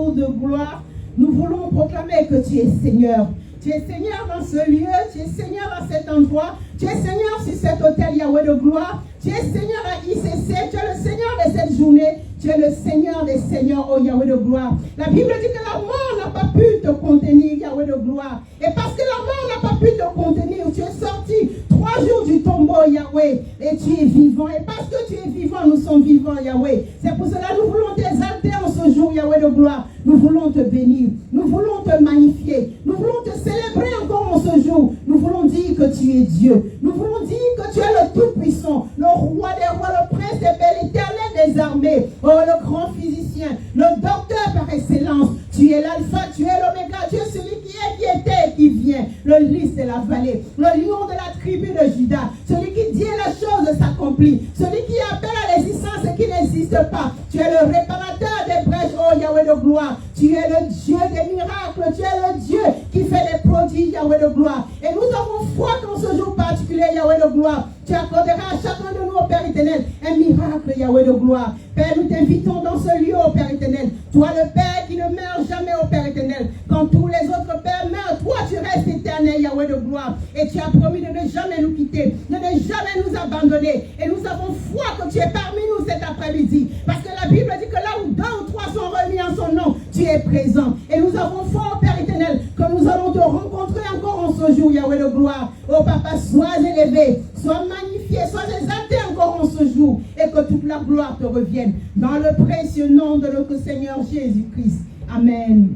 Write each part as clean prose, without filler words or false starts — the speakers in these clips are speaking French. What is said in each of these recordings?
jour de gloire, nous voulons proclamer que tu es Seigneur. Tu es Seigneur dans ce lieu, tu es Seigneur dans cet endroit, tu es Seigneur sur cet hôtel Yahweh de gloire, tu es Seigneur à ICC, tu es le Seigneur de cette journée, tu es le Seigneur des Seigneurs, oh Yahweh de gloire. La Bible dit que la mort n'a pas pu te contenir, Yahweh de gloire. Et parce que la mort n'a pas pu te contenir, tu es sorti 3 jours du tombeau, Yahweh, et tu es vivant. Et parce que tu es vivant, nous sommes vivants, Yahweh. C'est pour cela que nous voulons t'exalter en ce jour, Yahweh de gloire. Nous voulons te bénir, nous voulons te magnifier, nous voulons te célébrer encore en ce jour. Nous voulons dire que tu es Dieu. Nous voulons dire que tu es le Tout-Puissant, le Roi des rois, le Prince des belles, l'Éternel des armées, oh, le grand physicien, le docteur par excellence. Tu es l'alpha, tu es l'oméga, tu es celui qui est, qui était et qui vient, le lys de la vallée, le lion de la tribu de Juda, celui qui dit la chose s'accomplit, celui qui appelle à l'existence ce qui n'existe pas. Tu es le réparateur des brèches, oh Yahweh de gloire. Tu es le Dieu des miracles, tu es le Dieu qui fait des prodiges, Yahweh de gloire. Et nous avons foi qu'en ce jour particulier, Yahweh de gloire, tu accorderas à chacun de nous, au Père éternel, un miracle, Yahweh de gloire. Père, nous t'invitons dans ce lieu, au Père éternel. Toi, le Père qui ne meurt jamais, au Père éternel. Quand tous les autres pères meurent, toi, tu restes éternel, Yahweh de gloire. Et tu as promis de ne jamais nous quitter, de ne jamais nous abandonner. Et nous avons foi que tu es parmi nous cet après-midi. Parce que la Bible dit que là où 2 ou 3 sont remis en son nom, tu es présent. Et nous avons foi, au Père éternel, que nous allons te rencontrer encore en ce jour, Yahweh de gloire. Oh Papa, sois élevé, sois magnifié, sois exalté encore en ce jour. Et que toute la gloire te revienne. Dans le précieux nom de notre Seigneur Jésus-Christ. Amen.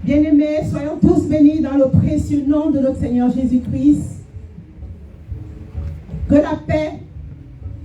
Bien-aimés, soyons tous bénis dans le précieux nom de notre Seigneur Jésus-Christ. Que la paix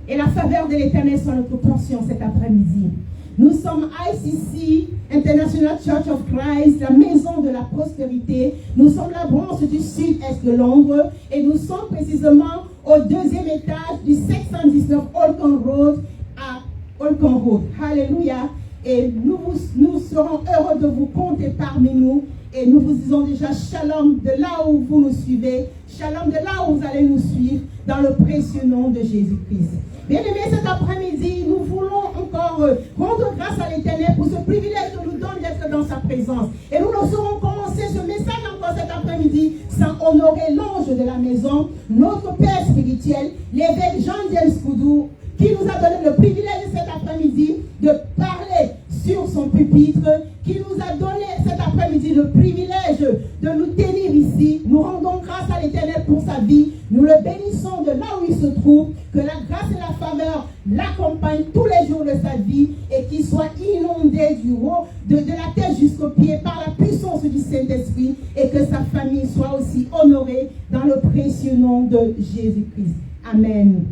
et la faveur de l'Éternel soient notre portion cet après-midi. Nous sommes ICC, International Church of Christ, la maison de la prospérité. Nous sommes la branche du sud-est de Londres et nous sommes précisément au 2e étage du 719 Holcomb Road à Holcomb Road. Alléluia. Et nous serons heureux de vous compter parmi nous. Et nous vous disons déjà shalom de là où vous nous suivez. Shalom de là où vous allez nous suivre dans le précieux nom de Jésus-Christ. Bien-aimés, cet après-midi, nous voulons encore rendre grâce à l'Éternel pour ce privilège que nous donne d'être dans sa présence. Et nous ne saurons commencer ce message encore cet après-midi sans honorer l'ange de la maison, notre Père spirituel, l'évêque Jean-James Koudou, qui nous a donné le privilège cet après-midi de parler sur son pupitre, qui nous a donné cet après-midi le privilège de nous tenir ici. Nous rendons grâce à l'Éternel pour sa vie. Nous le bénissons de là où il se trouve. Que la grâce et la faveur l'accompagnent tous les jours de sa vie et qu'il soit inondé du haut, de la tête jusqu'aux pieds par la puissance du Saint-Esprit et que sa famille soit aussi honorée dans le précieux nom de Jésus-Christ. Amen.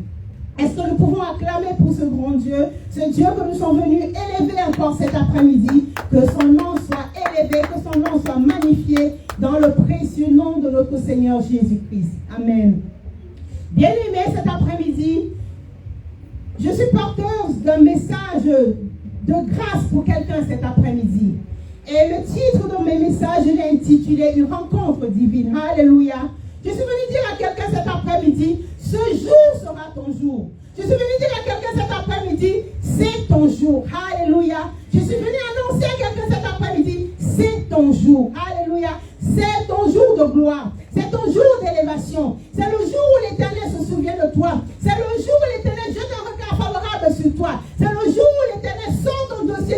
Est-ce que nous pouvons acclamer pour ce grand Dieu, ce Dieu que nous sommes venus élever encore cet après-midi, que son nom soit élevé, que son nom soit magnifié dans le précieux nom de notre Seigneur Jésus-Christ. Amen. Bien-aimés, cet après-midi, je suis porteuse d'un message de grâce pour quelqu'un cet après-midi. Et le titre de mes messages, je l'ai intitulé « Une rencontre divine ». Alléluia. Je suis venue dire à quelqu'un cet après-midi, ce jour sera ton jour. Je suis venue dire à quelqu'un cet après-midi, c'est ton jour. Alléluia. Je suis venue annoncer à quelqu'un cet après-midi, c'est ton jour. Alléluia. C'est ton jour de gloire. C'est ton jour d'élévation. C'est le jour où l'Éternel se souvient de toi. C'est le jour où l'Éternel jette un regard favorable sur toi. C'est le jour où l'Éternel sort ton dossier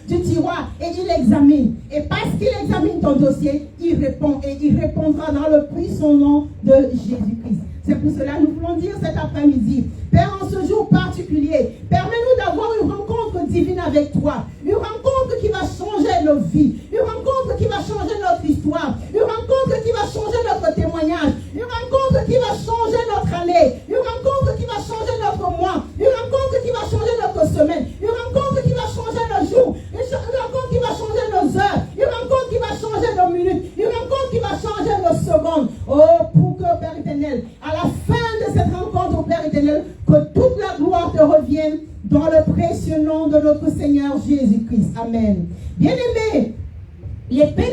du tiroir et il l'examine. Et parce qu'il examine ton dossier, il répond et il répondra dans le puissant nom de Jésus-Christ. C'est pour cela que nous voulons dire cet après-midi, Père, en ce jour particulier, permets-nous d'avoir une rencontre divine avec toi. Une rencontre qui va changer nos vies. Une rencontre qui va changer notre histoire. Une rencontre qui va changer notre témoignage. Une rencontre qui va changer notre année. Une rencontre qui va changer notre mois. Une rencontre qui va changer notre semaine. Une rencontre qui va changer nos jours. Une rencontre qui va changer nos heures. Une rencontre qui va changer nos minutes. Une rencontre qui va changer nos secondes. Oh, pour que, Père éternel, à la fin de cette rencontre, Père éternel, que toute la gloire te revienne dans le précieux nom de notre Seigneur Jésus-Christ. Amen. Bien-aimés, l'épée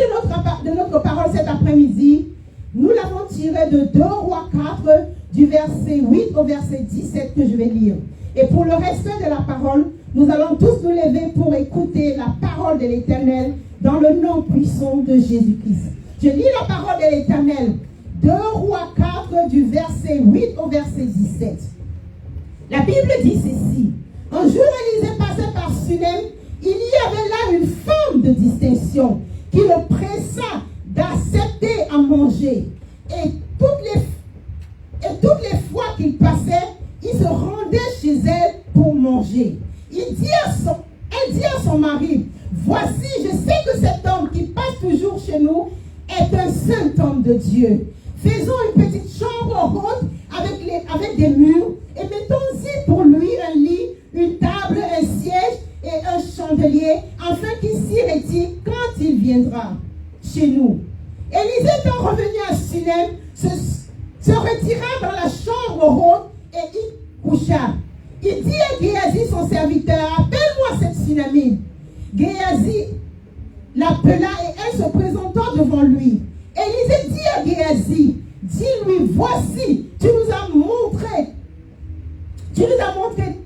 de notre parole cet après-midi, nous l'avons tirée de 2 Rois 4, du verset 8 au verset 17 que je vais lire. Et pour le respect de la parole, Nous allons tous nous lever pour écouter la parole de l'Éternel dans le nom puissant de Jésus-Christ. Je lis la parole de l'Éternel. 2 Rois 4 du verset 8 au verset 17. La Bible dit ceci. Un jour, Élisée passait par Sunem. Il y avait là une femme de distinction qui le pressa d'accepter à manger. Et toutes les fois qu'il passait, il se rendait chez elle pour manger. Elle dit à son mari, voici, je sais que cet homme qui passe toujours chez nous est un saint homme de Dieu. Faisons une petite chambre haute avec des murs et mettons-y pour lui un lit, une table, un siège et un chandelier, afin qu'il s'y retire quand il viendra chez nous. Élisée étant revenu à Sunem, se retira dans la chambre haute et y coucha. Il dit à Géasi, son serviteur, appelle-moi cette Sunamite. Géasi l'appela et elle se présenta devant lui. Élisée dit à Géasi, dis-lui, voici, tu nous as montré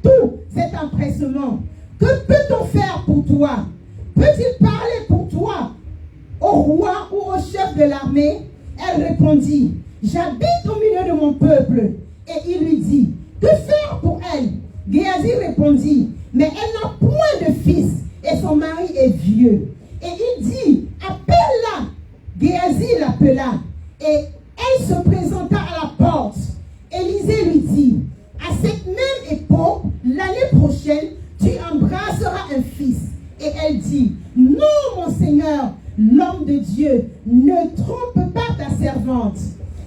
tout cet empressement. Que peut-on faire pour toi? Peut-il parler pour toi au roi ou au chef de l'armée? Elle répondit, j'habite au milieu de mon peuple. Et il lui dit, que faire pour elle? Géasi répondit, mais elle n'a point de fils et son mari est vieux. Et il dit, appelle-la. Géasi l'appela et elle se présenta à la porte. Élisée lui dit, à cette même époque, l'année prochaine, tu embrasseras un fils. Et elle dit, non mon Seigneur, l'homme de Dieu, ne trompe pas ta servante.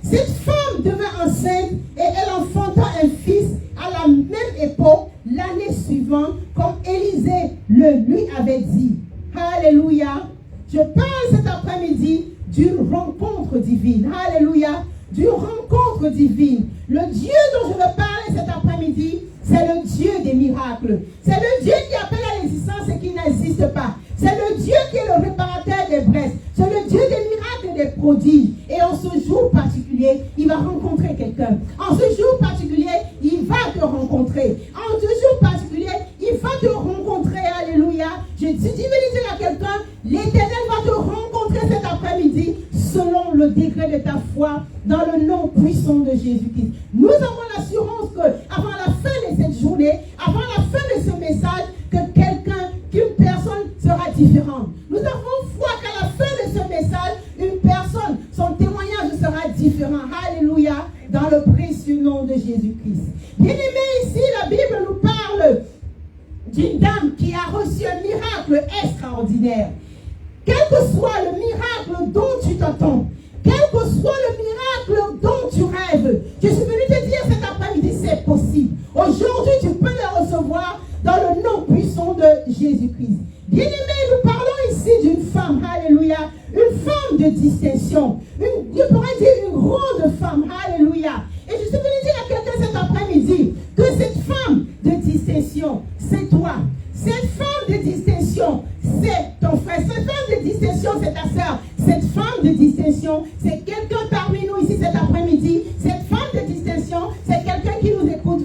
Cette femme devint enceinte et elle enfanta un fils à la même époque, l'année suivante, comme Élisée le lui avait dit. Alléluia. Je parle cet après-midi d'une rencontre divine. Alléluia. D'une rencontre divine. Le Dieu dont je veux parler cet après-midi, c'est le Dieu des miracles. C'est le Dieu qui appelle à l'existence ce qui n'existe pas. C'est le Dieu qui est le réparateur des braises. C'est le Dieu des miracles et des prodiges. Et en ce jour particulier, il va rencontrer quelqu'un. En ce jour particulier, il va te rencontrer. En ce jour particulier, il va te rencontrer. Alléluia. Je dis dire à quelqu'un, l'Éternel va te rencontrer cet après-midi selon le degré de ta foi dans le nom puissant de Jésus-Christ. Nous avons l'assurance qu'avant la fin de cette journée, avant la fin de ce message, qu'une personne sera différente. Nous avons foi qu'à la fin de ce message, une personne, son témoignage sera différent. Alléluia, dans le précieux nom de Jésus-Christ. Bien-aimés, ici, la Bible nous parle d'une dame qui a reçu un miracle extraordinaire. Quel que soit le miracle dont tu t'attends, quel que soit le miracle dont tu rêves, je suis venu te dire cet après-midi, c'est possible. Aujourd'hui, tu peux le recevoir dans le nom puissant de Jésus-Christ. Bien-aimés, nous parlons ici d'une femme, alléluia, une femme de distinction, je pourrais dire une grande femme, alléluia. Et je suis venu dire à quelqu'un cet après-midi que cette femme de distinction, c'est toi. Cette femme de distinction, c'est ton frère. Cette femme de distinction, c'est ta soeur. Cette femme de distinction, c'est quelqu'un parmi nous ici cet après-midi. Cette femme de distinction, c'est quelqu'un qui nous écoute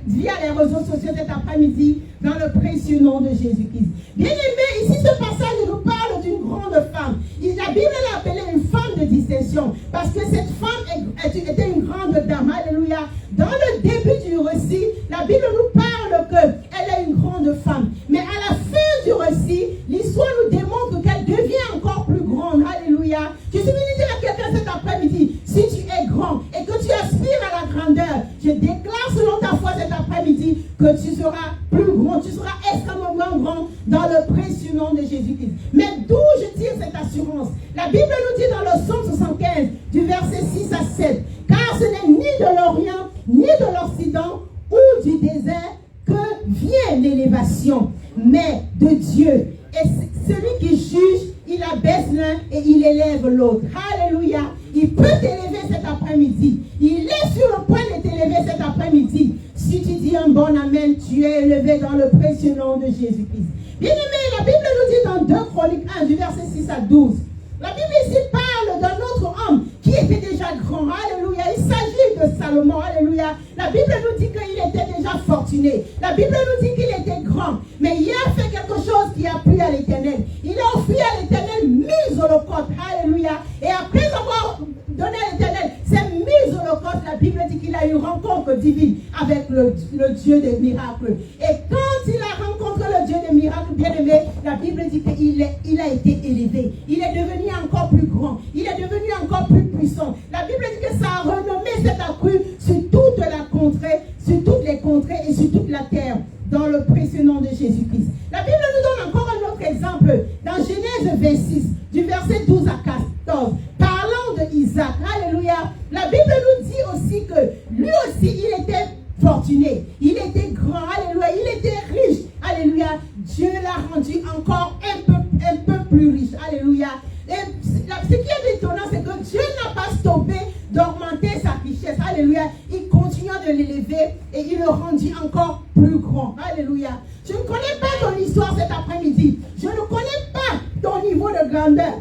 via les réseaux sociaux cet après-midi dans le précieux nom de Jésus-Christ. Bien-aimés, ici ce passage nous parle d'une grande femme. La Bible l'a appelée une femme de distinction parce que cette femme était une grande dame. Alléluia. Dans le début du récit, la Bible nous parle qu'elle est une grande femme. Mais à la fin du récit, l'histoire nous démontre qu'elle devient encore plus grande. Alléluia. Je suis venu dire à quelqu'un cet après-midi, si tu es grand et que tu aspires à la grandeur, je déclare selon ta foi cet après-midi que tu seras plus grand, tu seras extrêmement grand dans le précieux nom de Jésus-Christ. Mais d'où je tire cette assurance? La Bible nous dit dans le Psaume 75, du verset 6 à 7, car ce n'est ni de l'Orient, ni de l'Occident, ou du désert que vient l'élévation, mais de Dieu. Et celui qui juge, il abaisse l'un et il élève l'autre. Alléluia. Il peut t'élever cet après-midi. Il est sur le point de t'élever cet après-midi. Si tu dis un bon amen, tu es élevé dans le précieux nom de Jésus-Christ. Bien-aimé, la Bible nous dit dans 2 Chroniques 1, du verset 6 à 12. La Bible ici parle d'un autre homme qui était déjà grand. Alléluia. Il s'agit de Salomon, alléluia, la Bible nous dit qu'il était déjà fortuné. La Bible nous dit qu'il était grand. Mais il a fait quelque chose qui a plu à l'Éternel. Il a offert à l'Éternel 1000 holocaustes, alléluia. Et après avoir donné à l'Éternel ces 1000 holocaustes, la Bible dit qu'il a eu une rencontre divine avec le Dieu des miracles. Et quand il a rencontré le Dieu des miracles, bien aimé, la Bible dit qu'il a été élevé. Il est devenu encore plus grand. Il est devenu encore plus puissant. La Bible dit que sa renommée s'est accrue sur toute la contrée, sur toutes les contrées et sur toute la terre, dans le précieux nom de Jésus-Christ. La Bible nous donne encore un autre exemple dans Genèse 26, du verset 12 à 14, parlant de Isaac. Alléluia. La Bible nous dit aussi que lui aussi, il était fortuné. Il était grand. Alléluia. Il était riche. Alléluia. Dieu l'a rendu encore un peu plus riche. Alléluia. Et ce qui est étonnant, c'est que Dieu n'a pas stoppé d'augmenter sa richesse. Alléluia. Il continue de l'élever et il le rendit encore plus grand. Alléluia. Je ne connais pas ton histoire cet après-midi. Je ne connais pas ton niveau de grandeur.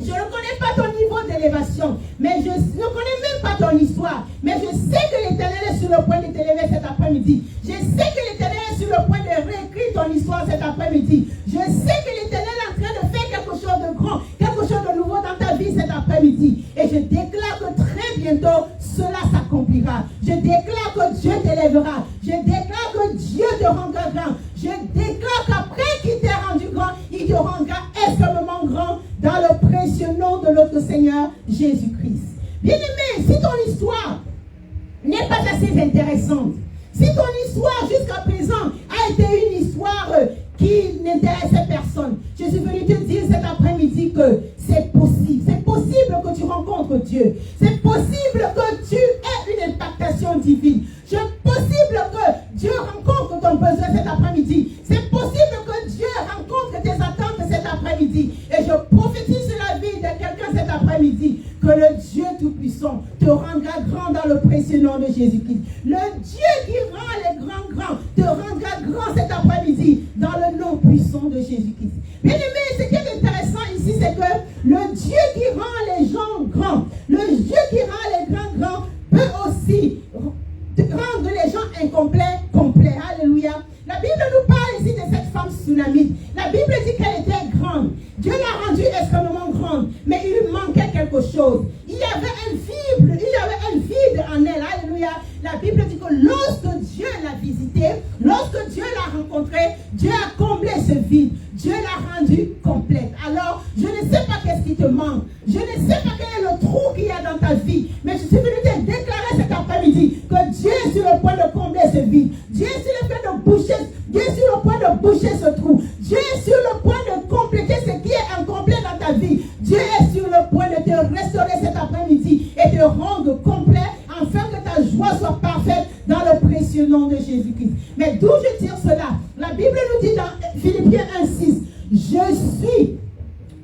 Je ne connais pas ton niveau d'élévation. Mais je ne connais même pas ton histoire. Mais je sais que l'Éternel est sur le point de t'élever cet après-midi. Je sais que l'Éternel est sur le point de réécrire ton histoire cet après-midi. Je sais que l'Éternel est en train de faire quelque chose de grand, quelque chose de nouveau dans ta vie cet après-midi. Et je déclare que très bientôt, cela s'accomplira. Je déclare que Dieu t'élèvera. Je déclare que Dieu te rendra grand. Je déclare qu'après qu'il t'ait rendu grand, il te rendra extrêmement grand dans le précieux nom de notre Seigneur Jésus-Christ. Bien-aimé, si ton histoire n'est pas assez intéressante, si ton histoire jusqu'à présent a été une histoire qui n'intéressait personne, je suis venu te dire cet après-midi que c'est possible. C'est possible que tu rencontres Dieu. C'est possible que tu aies une impactation divine. C'est possible que Dieu rencontre ton besoin cet après-midi. C'est possible que Dieu rencontre tes attentes cet après-midi. Et je prophétise sur la vie de quelqu'un cet après-midi que le Dieu Tout-Puissant te rendra grand dans le précieux nom de Jésus-Christ. Le Dieu qui rend les grands te rendra grand cet après-midi dans le nom puissant de Jésus-Christ. Bien aimé, ce qui est intéressant ici, c'est que le Dieu qui rend les gens grands, le Dieu qui rend les grands peut aussi rendre les gens incomplets, complets. Alléluia. La Bible nous parle ici de cette femme tsunamite. La Bible dit qu'elle était grande. Dieu l'a rendue extrêmement grande, mais il lui manquait quelque chose. Il y avait un vide en elle. Alléluia. La Bible dit que lorsque Dieu l'a visitée, lorsque Dieu l'a rencontrée, Dieu a comblé ce vide. Dieu l'a rendue complète. Alors, je ne sais pas qu'est-ce qui te manque. Je ne sais pas quel est le trou qu'il y a dans ta vie. Mais je suis venu te déclarer cet après-midi que Dieu est sur le point de combler ce vide. Dieu est sur le point de boucher. Dieu est sur le point de boucher ce trou. Dieu est sur le point de compléter ce qui est incomplet dans ta vie. Dieu est sur le point de te restaurer cet après-midi et te rendre complet afin que ta joie soit parfaite dans le précieux nom de Jésus-Christ. Mais d'où je tire cela? La Bible nous dit dans Philippiens 1:6, je suis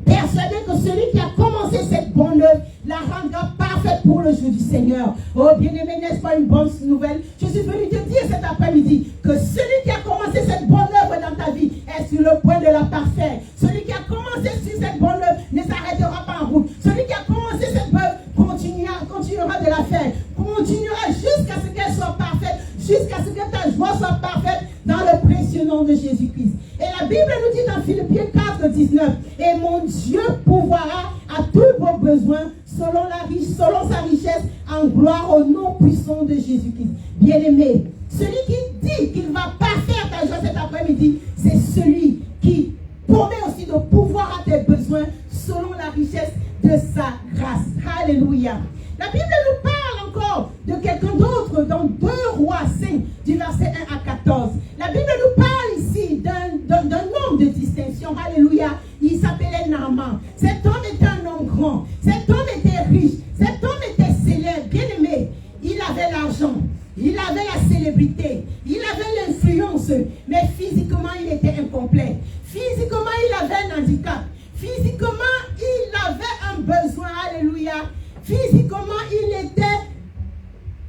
persuadé que celui qui a commencé cette bonne œuvre la rendra parfaite pour le jour du Seigneur. Oh bien-aimé, n'est-ce pas une bonne nouvelle? Je suis venu te dire cet après-midi que celui qui a commencé cette bonne œuvre dans ta vie est sur le point de la parfaire. Celui qui a commencé sur cette bonne œuvre ne s'arrêtera pas en route. Celui qui a commencé cette œuvre continuera de la faire. Continuera jusqu'à ce qu'elle soit parfaite, jusqu'à ce que ta joie soit parfaite dans le précieux nom de Jésus-Christ. Et la Bible nous dit dans Philippiens 4:19, et mon Dieu pourvoira à tous vos besoins selon sa richesse en gloire au nom puissant de Jésus-Christ. Bien-aimé, celui qui dit qu'il va parfaire ta joie cet après-midi, c'est celui qui promet aussi de pouvoir à tes besoins selon la richesse de sa grâce. Alléluia. La Bible nous parle encore de quelqu'un d'autre dans 2 Rois 5, du verset 1 à 14. La Bible nous parle ici d'un homme de distinction. Alléluia. Il s'appelait Naaman. Cet homme était un homme grand. Cet homme était riche. Cet homme était célèbre. Bien aimé. Il avait l'argent. Il avait la célébrité. Il avait l'influence. Mais physiquement, il était incomplet. Physiquement, il avait un handicap. Physiquement, il avait un besoin. Alléluia. Physiquement, il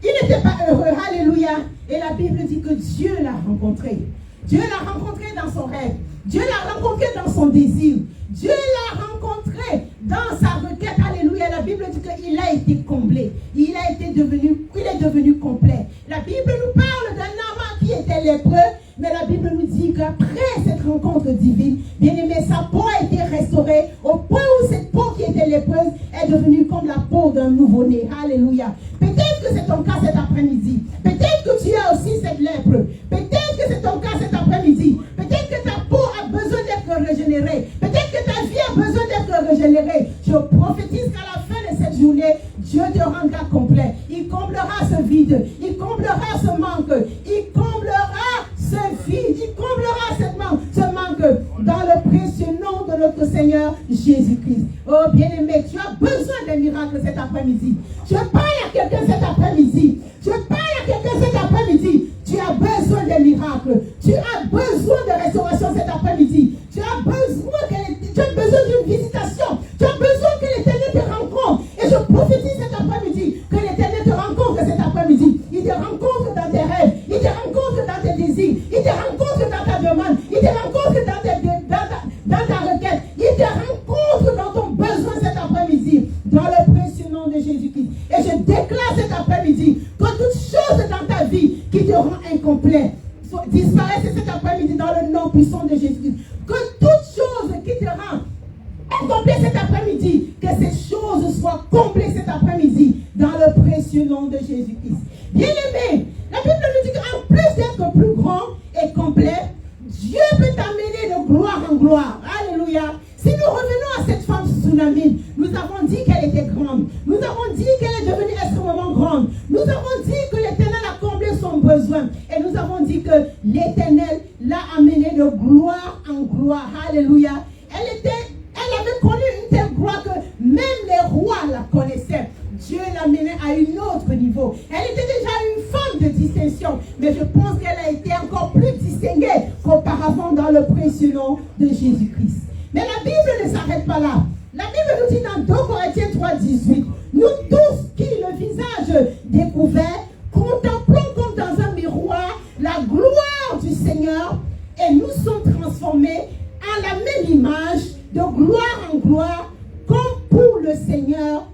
n'était pas heureux. Alléluia. Et la Bible dit que Dieu l'a rencontré. Dieu l'a rencontré dans son rêve. Dieu l'a rencontré dans son désir. Dieu l'a rencontré dans sa requête. Alléluia. La Bible Bible dit qu'il a été comblé. Il est devenu complet. La Bible nous parle d'un homme qui était lépreux, mais la Bible nous dit qu'après cette rencontre divine, bien aimé, sa peau a été restaurée au point où cette peau qui était lépreuse est devenue comme la peau d'un nouveau-né. Alléluia. Peut-être que c'est ton cas cet après-midi. Peut-être que tu as aussi cette lèpre. Peut-être que c'est ton cas cet après-midi. Peut-être que ta peau a besoin d'être régénérée. Peut-être que ta vie a besoin d'être régénérée. Je prophétise qu'à la fin de cette journée, Dieu te rendra complet. Il comblera ce vide. Il comblera ce manque. Il comblera ce vide. Il comblera ce manque dans le précieux nom de notre Seigneur Jésus-Christ. Oh bien-aimé, tu as besoin d'un miracle cet après-midi. Je parle à quelqu'un cet après-midi. Je parle à quelqu'un cet après-midi. Tu as besoin d'un miracle. Tu as besoin de restauration cet après-midi. Tu as besoin d'une visitation. Tu as besoin que l'Éternel te rencontre. Et je prophétise cet après-midi que l'Éternel te rencontre cet après-midi. Il te rencontre dans tes rêves. Il te rencontre dans tes désirs. Il te rencontre dans ta demande. Il te rencontre dans ta requête. Il te rencontre dans ton besoin cet après-midi. Dans le précieux nom de Jésus-Christ. Et je déclare cet après-midi que toute chose dans ta vie qui te rend incomplet disparaisse cet après-midi dans le nom puissant de Jésus-Christ. Que toute chose qui te rend incomplet cet après-midi, que ces choses soient comblées cet après-midi dans le précieux nom de Jésus-Christ. Bien-aimé, la Bible nous dit qu'en plus d'être plus grand et complet, Dieu peut t'amener de gloire en gloire. Alléluia. Si nous revenons à cette femme Tsunamine, nous avons dit qu'elle était grande. Nous avons dit qu'elle est devenue extrêmement grande. Nous avons dit que l'Éternel a comblé son besoin. Et nous avons dit que l'Éternel l'a amenée de gloire en gloire. Alléluia. Elle avait connu une telle gloire que même les rois la connaissaient. Dieu l'a menée à un autre niveau. Elle était déjà une femme de distinction, mais je pense qu'elle a été encore plus distinguée qu'auparavant dans le précieux nom de Jésus-Christ. Mais la Bible ne s'arrête pas là. La Bible nous dit dans 2 Corinthiens 3,18, nous tous qui, le visage découvert, contemplons comme dans un miroir la gloire du Seigneur et nous sommes transformés en la même image de gloire en gloire comme pour le Seigneur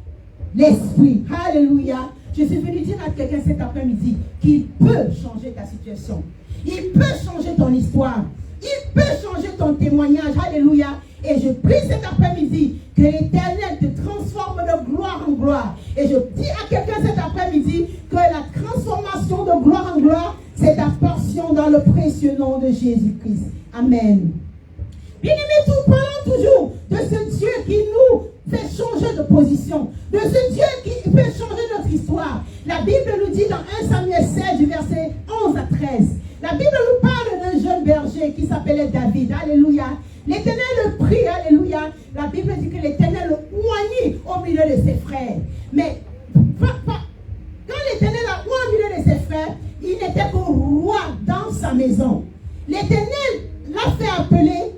l'Esprit. Alléluia. Je suis venu dire à quelqu'un cet après-midi qu'il peut changer ta situation. Il peut changer ton histoire. Il peut changer ton témoignage. Alléluia. Et je prie cet après-midi que l'Éternel te transforme de gloire en gloire. Et je dis à quelqu'un cet après-midi que la transformation de gloire en gloire, c'est ta portion dans le précieux nom de Jésus-Christ. Amen. Bien-aimés, nous parlons toujours de ce Dieu qui nous fait changer de position, de ce Dieu qui peut changer notre histoire. La Bible nous dit dans 1 Samuel 16, du verset 11 à 13, la Bible nous parle d'un jeune berger qui s'appelait David. Alléluia. L'Éternel le prie, alléluia. La Bible dit que l'Éternel le oignit au milieu de ses frères. Mais quand l'Éternel a oint au milieu de ses frères, il n'était qu'au roi dans sa maison. L'Éternel l'a fait appeler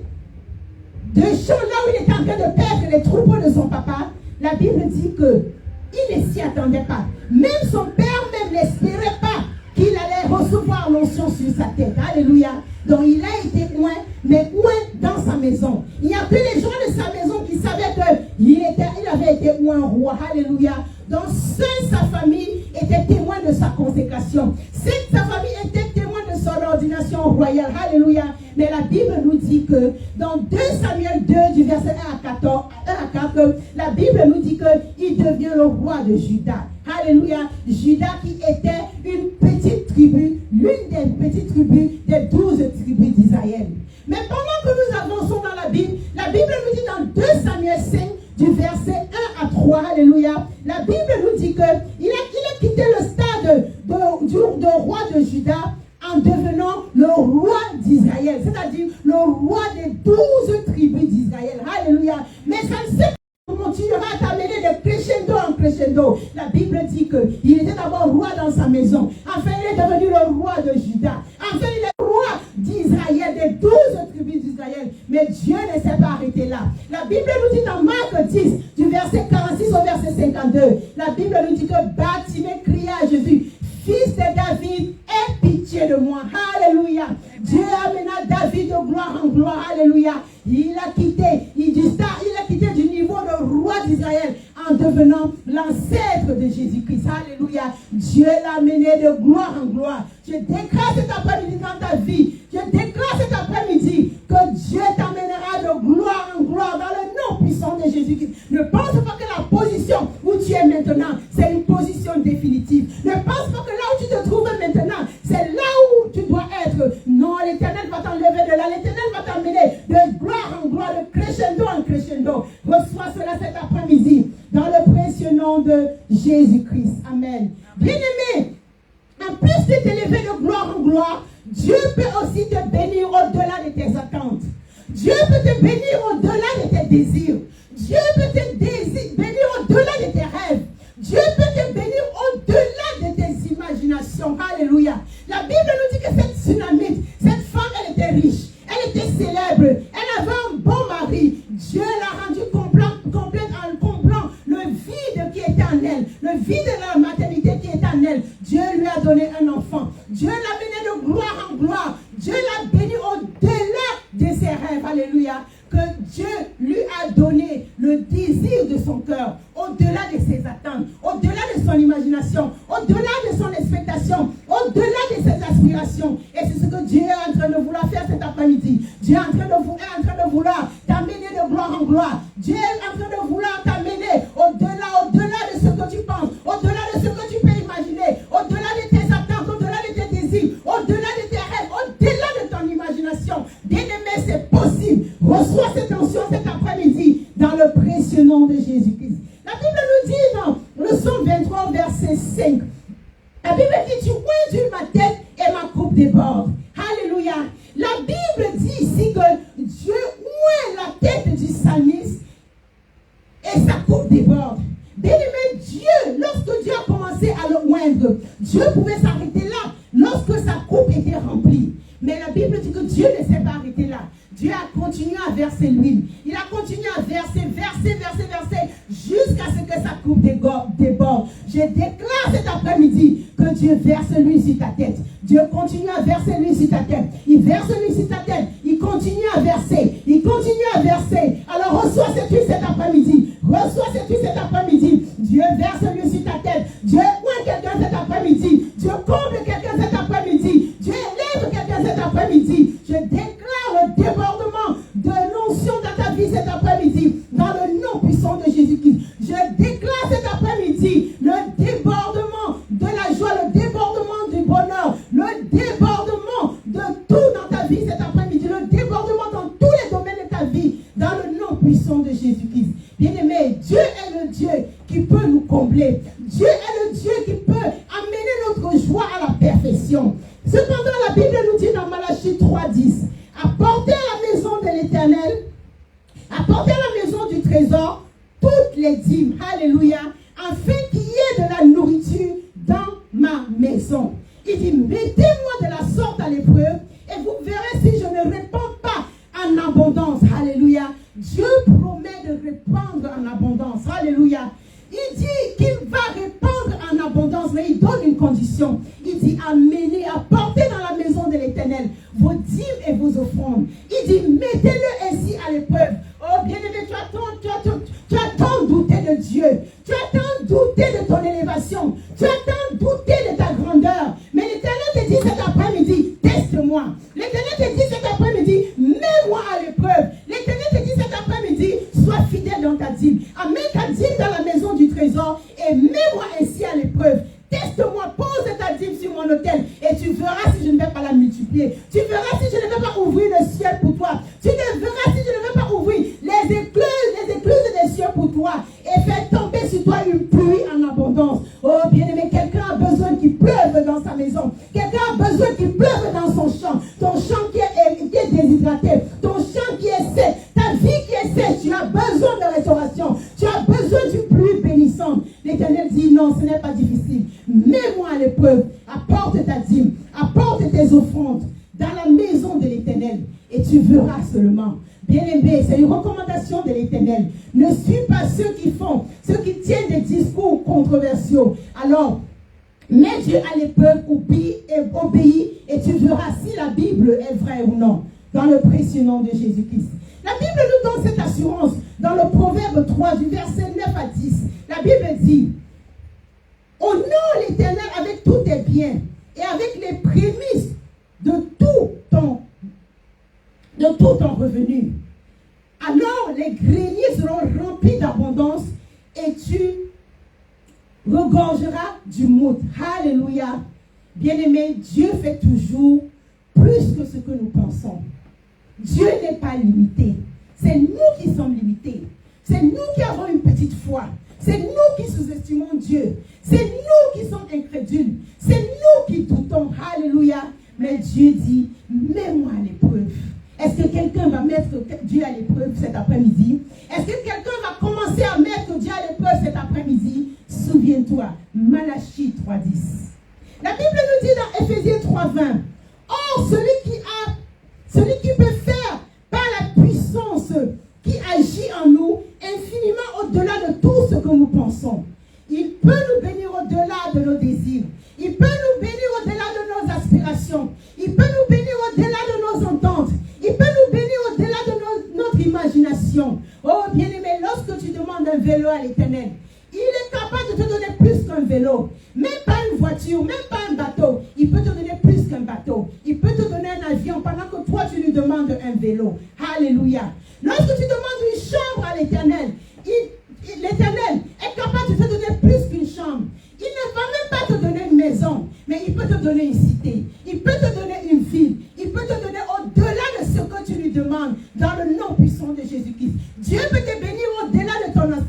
de champ là où il était en train de perdre les troupeaux de son papa. La Bible dit qu'il ne s'y attendait pas. Même son père même n'espérait pas qu'il allait recevoir l'onction sur sa tête. Alléluia. Donc il a été oint, mais oint dans sa maison. Il n'y a que les gens de sa maison qui savaient qu'il avait été oint roi. Alléluia. Donc seule sa famille était témoin de sa consécration. Seule sa famille était témoin de son ordination royale. Alléluia. Mais la Bible nous dit que dans 2 Samuel 2, du verset 1 à 4, la Bible nous dit qu'il devient le roi de Juda. Alléluia. Juda qui était une petite tribu, l'une des petites tribus des 12 tribus d'Israël. Mais pendant que nous avançons dans la Bible nous dit dans 2 Samuel 5, du verset 1 à 3, alléluia, la Bible nous dit qu'il a quitté le stade de roi de Juda en devenant le roi d'Israël, c'est-à-dire le roi des 12 tribus d'Israël. Alléluia. Mais ça ne sait pas continuera à t'amener de crescendo en crescendo. La Bible dit qu'il était d'abord roi dans sa maison. Enfin, il est devenu le roi de Juda. Enfin, il est roi d'Israël, des 12 tribus d'Israël. Mais Dieu ne s'est pas arrêté là. La Bible nous dit dans Marc 10, du verset 46 au verset 52, la Bible nous dit que Bartimée cria à Jésus, fils de David, aie pitié de moi. Alléluia. Dieu amena David de gloire en gloire. Alléluia. Il a quitté du niveau de roi d'Israël en devenant l'ancêtre de Jésus-Christ. Alléluia. Dieu l'a mené de gloire en gloire. Je déclare cet après-midi dans ta vie. Je déclare cet après-midi que Dieu t'amènera de gloire en gloire dans le nom puissant de Jésus-Christ. Ne pense pas que la position où tu es maintenant, c'est une position définitive. Ne pense pas que là où tu te trouves maintenant, c'est là où tu dois être. Non, l'Éternel va t'enlever de là. L'Éternel va t'amener de gloire en gloire, de crescendo en crescendo. Reçois cela cet après-midi dans le précieux nom de Jésus-Christ. Amen. Bien-aimé, en plus de t'élever de gloire en gloire, Dieu peut aussi te bénir au-delà de tes attentes. Dieu peut te bénir au-delà de tes désirs. Dieu peut te bénir au-delà de tes rêves. Dieu peut te bénir au-delà de tes imaginations. Alléluia. La Bible nous dit que cette tsunamite, cette femme, elle était riche. Elle était célèbre. Elle avait un bon mari. Dieu l'a rendue complète en comblant le vide qui était en elle. Le vide de la maternité qui était en elle. Dieu lui a donné un enfant. Dieu l'a mené de gloire en gloire. Dieu l'a béni au-delà de ses rêves. Alléluia. Que Dieu lui a donné le désir de son cœur, au-delà de ses attentes, au-delà de son imagination, au-delà de son expectation, au-delà de ses aspirations. Et c'est ce que Dieu est en train de vouloir faire cet après-midi. Dieu est en train de vouloir t'amener de gloire en gloire. Dieu est en train de vouloir t'amener au-delà de ce que tu penses, au-delà de ce que tu peux imaginer, au-delà de tes attentes, au-delà de tes désirs, au-delà de tes rêves, au-delà de ton imagination. Bien-aimé, c'est possible. Reçois cette onction cet après-midi dans le précieux nom de Jésus-Christ. La Bible nous dit dans le psaume 23, verset 5. La Bible dit, tu oindules ma tête et ma coupe déborde. Alléluia. La Bible dit ici que Dieu oint la tête du psalmiste et sa coupe déborde. Bien-aimé, Dieu, lorsque Dieu a commencé à le oindre, Dieu pouvait s'arrêter là lorsque sa coupe était remplie. Mais la Bible dit que Dieu ne s'est pas arrêté là. Dieu a continué à verser l'huile. Il a continué à verser, jusqu'à ce que sa coupe déborde. Je déclare cet après-midi que Dieu verse l'huile sur ta tête. Dieu continue à verser l'huile sur ta tête. Il verse l'huile sur ta tête. Il continue à verser. Il continue à verser. Alors reçois cette huile cet après-midi. Reçois cette huile cet après-midi. Dieu verse l'huile sur ta tête. Dieu oint quelqu'un cet après-midi. Dieu comble quelqu'un cet après-midi. Dieu élève quelqu'un cet après-midi. Je déclare le débordement de l'onction dans ta vie cet après-midi. Dans le nom puissant de Jésus-Christ. Je déclare cet après-midi le débordement de la joie, le débordement du bonheur, le débordement de tout dans ta vie cet après-midi, le débordement dans tous les domaines de ta vie, dans le nom puissant de Jésus-Christ. Bien-aimé, Dieu est le Dieu qui peut nous combler. Dieu est le Dieu qui peut amener notre joie à la perfection. Cependant, la Bible nous dit dans Malachie 3,10, apportez à la maison de l'Éternel, apportez à la maison du trésor toutes les dîmes, alléluia, afin qu'il y ait de la nourriture dans ma maison. Il dit, mettez-moi de la sorte à l'épreuve et vous verrez si je ne répands pas en abondance, alléluia. Dieu promet de répandre en abondance, alléluia. Il dit qu'il va répandre en abondance, mais il donne une condition. Il dit, amenez, apportez dans la maison de l'Éternel vos dîmes et vos offrandes. Il dit, mettez-le ainsi à l'épreuve. Oh bien-aimé, tu as tant douté de Dieu. Tu as tant douté de ton élévation. Tu as tant douté de ta grandeur. Mais l'Éternel te dit cet après-midi, teste-moi. L'Éternel te dit cet après-midi, mets-moi à l'épreuve. L'Éternel te dit cet après-midi, sois fidèle dans ta dîme. Amène ta dîme dans la maison du trésor et mets-moi ainsi à l'épreuve. Teste-moi, pose ta dîme sur mon autel et tu verras si je ne vais pas la multiplier. Tu verras si je ne vais pas ouvrir le ciel pour toi. Tu verras si je ne vais pas ouvrir les écluses des cieux pour toi et faire tomber sur toi une pluie en abondance. Oh bien-aimé, quelqu'un a besoin qu'il pleuve dans sa maison. Quelqu'un a besoin qu'il pleuve dans son champ. Ton champ qui est déshydraté. Ton champ qui est sec. Ta vie qui est sèche. Tu as besoin de restauration. Tu as besoin d'une pluie bénissante. L'Éternel dit non, ce n'est pas difficile. Mets-moi à l'épreuve. Apporte ta dîme. Apporte tes offrandes dans la maison de l'Éternel. Et tu verras seulement. Bien-aimé, c'est une recommandation de l'Éternel. Ne suis pas ceux qui tiennent des discours controversiaux. Alors, mets Dieu à l'épreuve, obéis et tu verras si la Bible est vraie ou non. Dans le précieux nom de Jésus-Christ. La Bible nous donne cette assurance dans le Proverbe 3 du verset 9 à 10. La Bible dit, honore l'Éternel avec tous tes biens et avec les prémices de tout ton revenu. Alors les greniers seront remplis d'abondance et tu regorgeras du mout. Alléluia. Bien-aimé, Dieu fait toujours plus que ce que nous pensons. Dieu n'est pas limité. C'est nous qui sommes limités. C'est nous qui avons une petite foi. C'est nous qui sous-estimons Dieu. C'est nous qui sommes incrédules. C'est nous qui doutons. Alléluia. Mais Dieu dit, mets-moi à l'épreuve. Est-ce que quelqu'un va mettre Dieu à l'épreuve cet après-midi? Est-ce que quelqu'un va commencer à mettre Dieu à l'épreuve cet après-midi? Souviens-toi, Malachie 3.10. La Bible nous dit dans Éphésiens 3.20, or celui qui peut faire par la puissance qui agit en nous infiniment au-delà de tout ce que nous pensons. Il peut nous bénir au-delà de nos désirs. Il peut nous bénir au-delà de nos aspirations. Il peut nous bénir au-delà de nos ententes. Il peut nous bénir au-delà de notre imagination. Oh bien-aimé, lorsque tu demandes un vélo à l'Éternel, il est capable de te donner plus qu'un vélo. Même pas une voiture, même pas un bateau. Il peut te donner plus qu'un bateau. Il peut te donner un avion pendant que toi tu lui demandes un vélo. Alléluia. Lorsque tu demandes une chambre à l'Éternel, l'Éternel est capable de te donner plus qu'une chambre. Il ne va même pas te donner une maison, mais il peut te donner une cité. Il peut te donner une ville. Il peut te donner au-delà de ce que tu lui demandes dans le nom puissant de Jésus-Christ. Dieu peut te bénir au-delà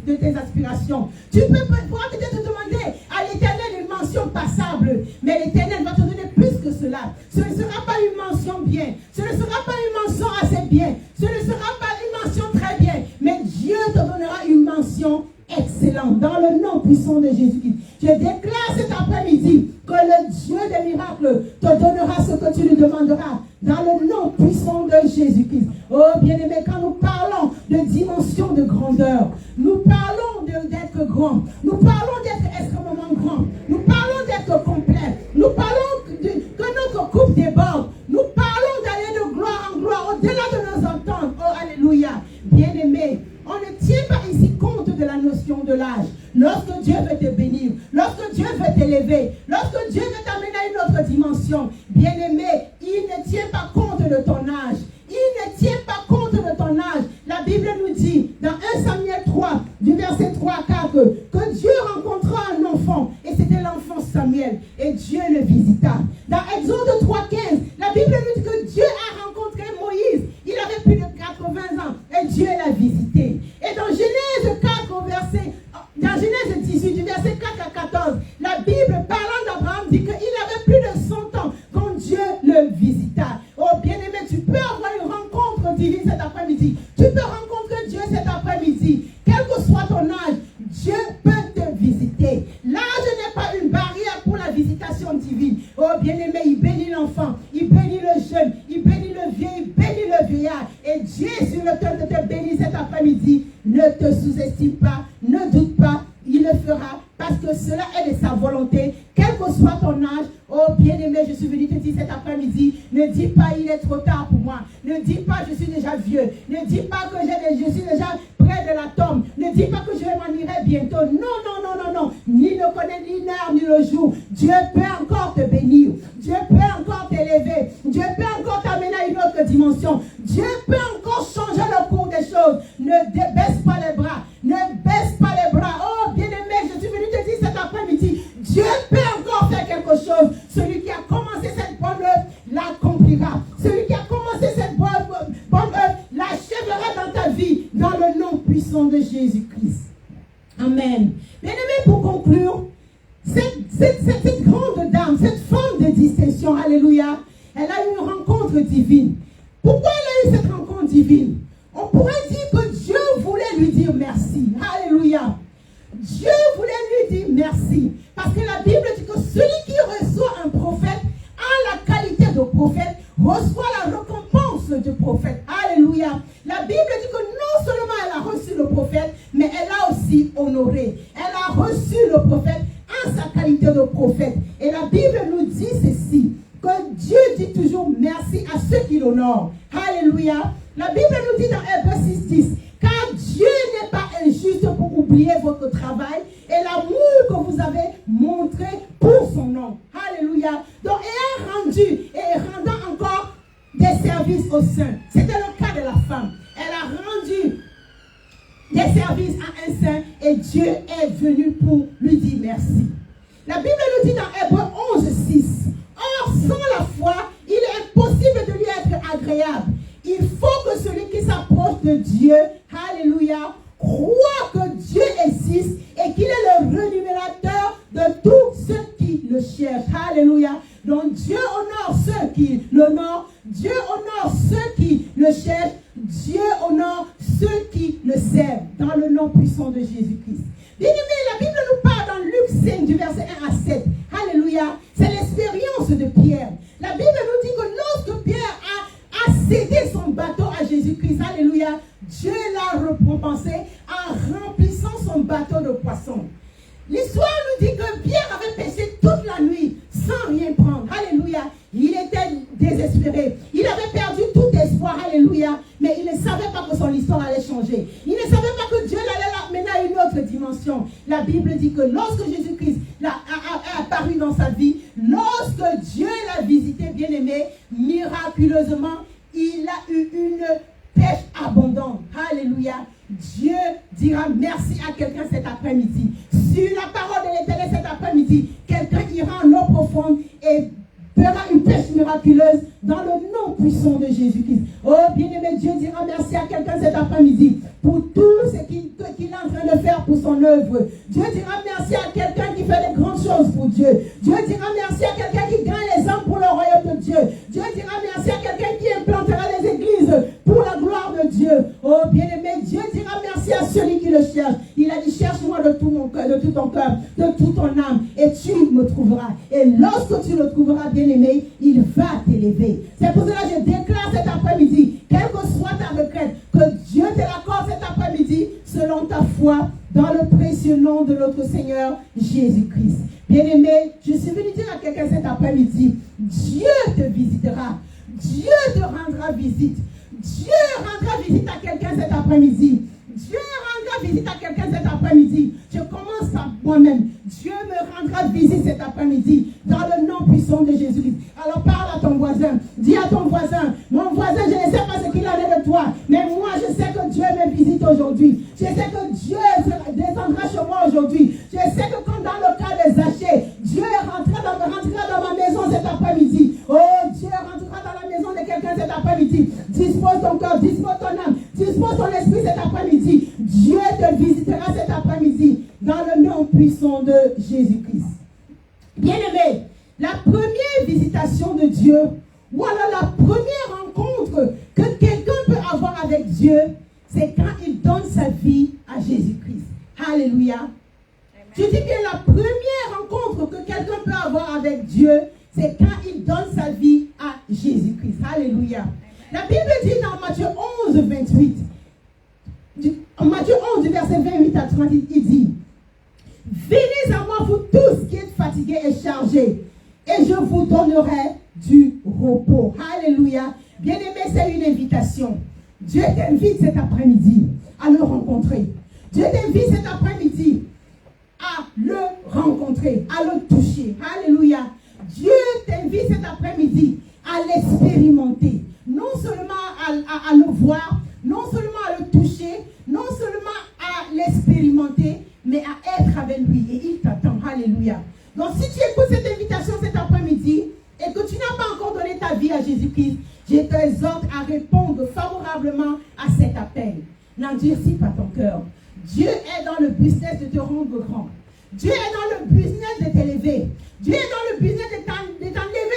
de tes aspirations. Tu peux peut-être te demander à l'Éternel une mention passable, mais l'Éternel va te donner plus que cela. Ce ne sera pas une mention bien. Ce ne sera pas une mention assez bien. Ce ne sera pas une mention très bien. Mais Dieu te donnera une mention excellente dans le nom puissant de Jésus-Christ. Je déclare cet après-midi que le Dieu des miracles te donnera ce que tu lui demanderas dans le nom puissant de Jésus-Christ. Oh bien-aimé, quand nous parlons de dimension de grandeur, nous parlons d'être grand, nous parlons d'être extrêmement grand, nous parlons d'être complet, nous parlons que notre coupe déborde, nous parlons d'aller de gloire en gloire au-delà de nos ententes. Oh alléluia. Bien-aimé, on ne tient pas ici compte de la notion de l'âge. Lorsque Dieu veut te bénir, lorsque Dieu veut t'élever, lorsque Dieu veut t'amener à une autre dimension, bien-aimé, il ne tient pas compte de ton âge. Il ne tient pas compte de ton âge. La Bible nous dit dans 1 Samuel 3, du verset 3 à 4, que Dieu rencontra un enfant, et c'était l'enfant Samuel, et Dieu le visita. Dans Exode 3.15, la Bible nous dit que Dieu a rencontré Moïse. Il avait plus de 80 ans, et Dieu l'a visité. Et dans Genèse 18, du verset 4 à 14, la Bible parlant d'Abraham dit qu'il avait plus de 100 ans quand Dieu le visita. Oh bien-aimé, tu peux avoir une rencontre divine cet après-midi. Tu peux rencontrer Dieu cet après-midi. Quel que soit ton âge, Dieu peut te visiter. L'âge n'est pas une barrière pour la visitation divine. Oh bien-aimé, il bénit l'enfant, il bénit le jeune, il bénit le vieux, il bénit le vieillard. Et Dieu est sur le cœur de te bénir cet après-midi. Ne te sous-estime pas, ne doute pas, il le fera parce que cela est de sa volonté, quel que soit ton âge. Oh bien-aimé, je suis venu te dire cet après-midi, ne dis pas il est trop tard pour moi, ne dis pas je suis déjà vieux, ne dis pas que je suis déjà près de la tombe, ne dis pas que je m'en irai bientôt. Non, ni ne connaît ni l'heure ni le jour. Dieu peut encore te bénir, Dieu peut encore t'élever, Dieu peut encore t'amener à une autre dimension, Dieu peut encore changer le cours des choses. Ne baisse pas les bras, ne baisse pas les bras. Oh bien-aimé, je suis venu te dire cet après-midi, Dieu peut encore faire quelque chose. Celui qui a commencé cette bonne œuvre l'accomplira. Celui qui a commencé cette bonne œuvre l'achèvera dans ta vie, dans le nom puissant de Jésus-Christ. Amen. Bien-aimé, pour conclure, cette grande dame, cette femme de distinction, alléluia, elle a eu une rencontre divine. Pourquoi elle a eu cette rencontre divine? On pourrait dire que Dieu voulait lui dire merci. Alléluia. Dieu voulait lui dire merci. Parce que la Bible dit que celui qui reçoit un prophète en la qualité de prophète reçoit la récompense du prophète. Alléluia. La Bible dit que non seulement elle a reçu le prophète, mais elle a aussi honoré. Elle a reçu le prophète en sa qualité de prophète. Et la Bible nous dit ceci, que Dieu dit toujours merci à ceux qui l'honorent. Alléluia. La Bible nous dit dans Hébreux 6:10, car Dieu n'est pas injuste pour oublier votre travail et l'amour que vous avez montré pour son nom. Alléluia. Donc, et rendant encore des services aux saints. C'était le cas de la femme. Elle a rendu des services à un saint et Dieu est venu pour lui dire merci. La Bible nous dit dans Hébreux 11:6, or sans la foi, il est impossible de lui être agréable. Il faut que celui qui s'approche de Dieu, alléluia, croit que Dieu existe et qu'il est le rémunérateur de tous ceux qui le cherchent. Alléluia. Donc Dieu honore ceux qui l'honorent, Dieu honore ceux qui le cherchent, Dieu honore ceux qui le servent, dans le nom puissant de Jésus-Christ. Bien-aimé, la Bible nous parle dans Luc 5 du verset 1 à 7. Alléluia. C'est l'expérience de Pierre. La Bible nous dit que lorsque Pierre a cédé son bateau à Jésus-Christ, alléluia, Dieu l'a récompensé en remplissant son bateau de poissons. L'histoire nous dit que Pierre avait pêché toute la nuit sans rien prendre. Alléluia. Il était désespéré. Il avait perdu tout espoir. Alléluia. Mais il ne savait pas que son histoire allait changer. Il ne savait pas que Dieu l'allait l'amener à une autre dimension. La Bible dit que lorsque Jésus-Christ a apparu dans sa vie, lorsque Dieu l'a visité, bien-aimé, miraculeusement, il a eu une pêche abondante. Alléluia. Dieu dira merci à quelqu'un cet après-midi. Sur la parole de l'Éternel cet après-midi, quelqu'un ira en eau profonde et fera une pêche miraculeuse dans le nom puissant de Jésus-Christ. Oh, bien-aimé, Dieu dira merci à quelqu'un cet après-midi pour tout ce qu'il est en train de faire pour son œuvre. Dieu dira merci à quelqu'un qui fait de grandes choses pour Dieu. Dieu dira merci à quelqu'un qui gagne les âmes pour le royaume de Dieu. Dieu dira merci à quelqu'un qui implantera les églises pour la gloire de Dieu. Oh, bien-aimé, Dieu dira merci à celui qui le cherche. Il a dit, cherche-moi de tout mon cœur, de tout ton cœur, de toute ton âme, et tu me trouveras. Et lorsque tu le trouveras, bien-aimé, il va t'élever. C'est pour cela que je déclare cet après-midi, quelle que soit ta requête, que Dieu te l'accorde cet après-midi, selon ta foi, dans le précieux nom de notre Seigneur Jésus-Christ. Bien-aimé, je suis venu dire à quelqu'un cet après-midi, Dieu te visitera. Dieu te rendra visite. Dieu rendra visite à quelqu'un cet après-midi. Dieu rendra visite à quelqu'un cet après-midi. Je commence par moi-même. Dieu me rendra visite cet après-midi dans le nom puissant de Jésus-Christ. Alors parle à ton voisin. Dis à ton voisin, mon voisin, je ne sais pas ce qu'il en est de toi, mais moi je sais que Dieu me visite aujourd'hui. Je sais que Dieu descendra chez moi aujourd'hui. Je sais que comme dans le cas de Zachée, Dieu rentrera dans ma maison cet après-midi. Oh, Dieu rentrera dans la maison de quelqu'un cet après-midi. Dispose ton cœur, dispose ton âme, dispose ton esprit cet après-midi. Dieu te visitera cet après-midi dans le nom puissant de Jésus-Christ. Bien-aimé, la première visitation de Dieu, ou alors la première rencontre que quelqu'un peut avoir avec Dieu, c'est quand il donne sa vie à Jésus-Christ. Alléluia. Amen. Je dis bien la première rencontre que quelqu'un peut avoir avec Dieu, c'est quand il donne sa vie à Jésus-Christ. Alléluia. Amen. La Bible dit dans Matthieu 11, 28, en Matthieu 11, verset 28 à 30, il dit, venez à moi, vous tous qui êtes fatigués et chargés, et je vous donnerai du repos. Alléluia. Bien-aimé, c'est une invitation. Dieu t'invite cet après-midi à le rencontrer. Dieu t'invite cet après-midi à le rencontrer, à le toucher. Alléluia. Dieu t'invite cet après-midi à l'expérimenter. Non seulement à le voir, non seulement à le toucher, non seulement à l'expérimenter, mais à être avec lui. Et il t'attend. Alléluia. Donc si tu écoutes cette invitation cet après-midi et que tu n'as pas encore donné ta vie à Jésus-Christ, je t'exhorte à répondre favorablement à cet appel. N'endurcis pas ton cœur. Dieu est dans le business de te rendre grand. Dieu est dans le business de t'élever. Dieu est dans le business de t'enlever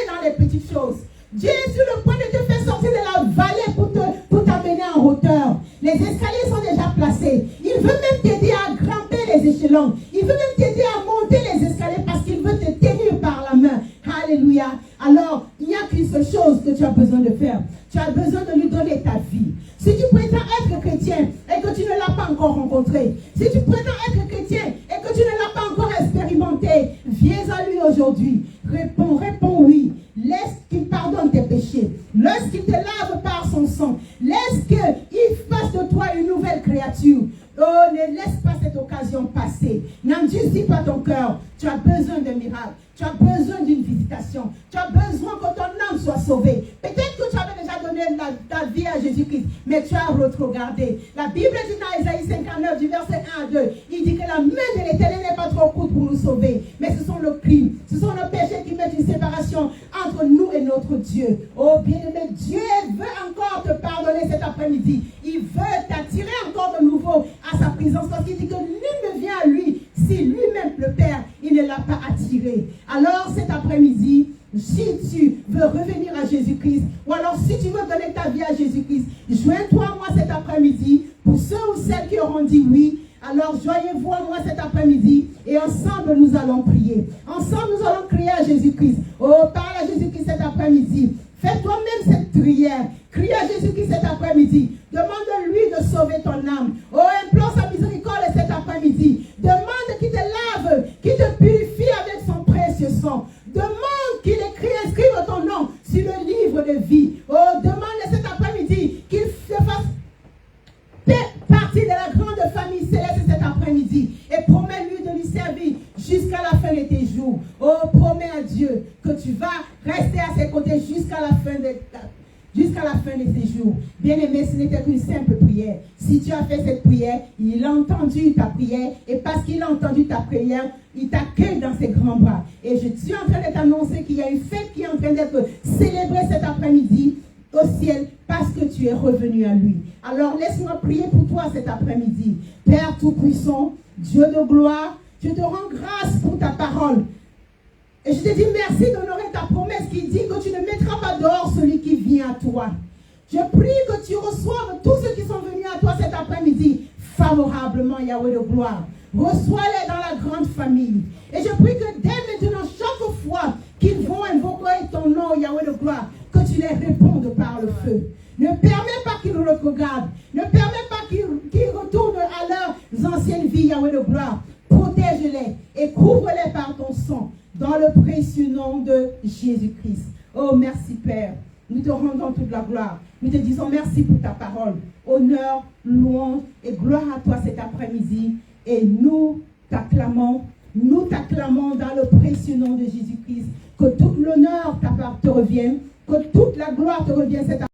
dans les petites choses. Dieu est sur le point de te faire sortir de la vallée pour t'amener en hauteur. Les escaliers sont déjà placés. Il veut même t'aider à grimper les échelons. Il veut même t'aider à monter les escaliers parce qu'il veut te tenir par la main. Alléluia. Alors, il n'y a qu'une seule chose que tu as besoin de faire. Tu as besoin de lui donner ta vie. Si tu prétends être chrétien et que tu ne l'as pas encore rencontré, si tu prétends être chrétien et que tu ne l'as pas encore expérimenté, viens à lui aujourd'hui. Réponds oui. Laisse qu'il pardonne tes péchés. Laisse qu'il te lave par son sang. Laisse qu'il fasse de toi une nouvelle créature. Oh, ne laisse pas cette occasion passer. N'endurcis pas ton cœur. Tu as besoin d'un miracle. Tu as besoin d'une visitation. Tu as besoin que ton âme soit sauvée. Peut-être que tu avais déjà donné ta vie à Jésus-Christ, mais tu as retrogardé. La Bible dit dans Isaïe 59, du verset 1 à 2, il dit que la main de l'Éternel n'est pas trop courte pour nous sauver, mais ce sont nos crimes, ce sont nos péchés qui mettent une séparation entre nous et notre Dieu. Oh bien-aimé, Dieu veut encore te pardonner cet après-midi. Il veut t'attirer encore de nouveau à sa présence, parce qu'il dit que nul ne vient à lui si lui-même le Père, il ne l'a pas attiré. Alors cet après-midi, si tu veux revenir à Jésus-Christ, ou alors si tu veux donner ta vie à Jésus-Christ, joins-toi à moi cet après-midi. Pour ceux ou celles qui auront dit oui, alors joignez-vous à moi cet après-midi et ensemble nous allons prier. Ensemble nous allons crier à Jésus-Christ. Oh, parle à Jésus-Christ cet après-midi. Fais toi-même cette prière. Crie à Jésus-Christ cet après-midi. Demande-lui de sauver ton âme. Oh, implore sa miséricorde cet après-midi. Demande qu'il te lave, qu'il te purifie avec son précieux sang. Demande qu'il inscrive ton nom sur le livre de vie. Oh, demande cet après-midi qu'il te fasse partie de la grande famille céleste cet après-midi. Et promets-lui de lui servir jusqu'à la fin de tes jours. Oh, promets à Dieu que tu vas rester à ses côtés jusqu'à la fin de tes jours. Bien-aimé, ce n'était qu'une simple prière. Si tu as fait cette prière, il a entendu ta prière. Et parce qu'il a entendu ta prière, il t'accueille dans ses grands bras. Et je suis en train de t'annoncer qu'il y a une fête qui est en train d'être célébrée cet après-midi au ciel parce que tu es revenu à lui. Alors laisse-moi prier pour toi cet après-midi. Père Tout-Puissant, Dieu de gloire, je te rends grâce pour ta parole. Et je te dis merci d'honorer ta promesse qui dit que tu ne mettras pas dehors celui qui vient à toi. Je prie que tu reçoives tous ceux qui sont venus à toi cet après-midi favorablement, Yahweh de gloire. Reçois-les dans la grande famille. Et je prie que dès maintenant, chaque fois qu'ils vont invoquer ton nom, Yahweh de gloire, que tu les répondes par le feu. Ne permets pas qu'ils regardent. Ne permets pas qu'ils retournent à leurs anciennes vies, Yahweh de gloire. Protège-les et couvre-les par ton sang. Dans le précieux nom de Jésus-Christ. Oh, merci Père. Nous te rendons toute la gloire. Nous te disons merci pour ta parole. Honneur, louange et gloire à toi cet après-midi. Et nous t'acclamons dans le précieux nom de Jésus-Christ. Que tout l'honneur te revienne. Que toute la gloire te revienne cet après-midi.